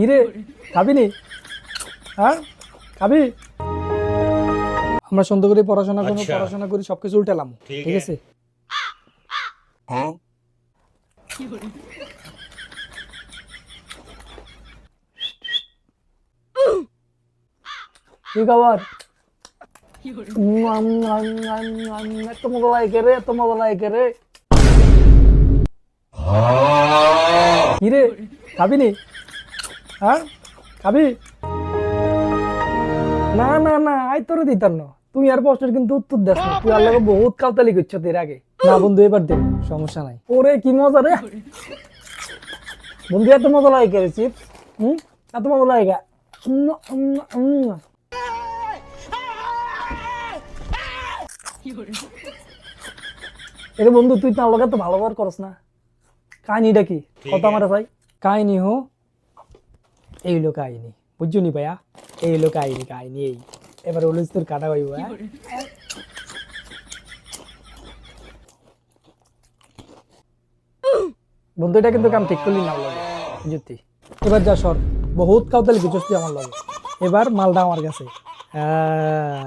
কিরে খাবি নি? হ্যাঁ খাবি? আমরা সুন্দর করে পড়াশোনা করি সবকিছু উল্টালাম, ঠিক আছে? কি খবর? এত মজা লাগে রে, এত মজা লাগে রে। কিরে খাবি নি? হ্যাঁ খাবি? না না না, আই তোরে দিতাম না। তুই আর প্রশ্নের কিন্তু উত্তর দেস না, তুই আর লাগে বহুত কাউতালি করছ এর আগে। না বন্ধু এবার দে, সমস্যা নাই। ওরে কি মজা রে বন্ধু, এত মজা লাগে রে চিপস। এত মজা লাগে। এরে বন্ধু, তুই তো আমাকে তো ভালো ব্যবহার করস না। কাহিনীটা কি কথা আমার ভাই? কাহিনী এই হলো কাহিনী, বুঝছো নি ভাইয়া? এই হলো কাহিনী এই। এবার হলো তোর কাটা হইব। বন্ধু এটা কিন্তু কাম ঠিক করলি না লাগে বুঝতি। এবার যা সর, বহুত কাউতালি বুঝছিস তুই আমার লাগে। এবার মালটা আমার কাছে। হ্যাঁ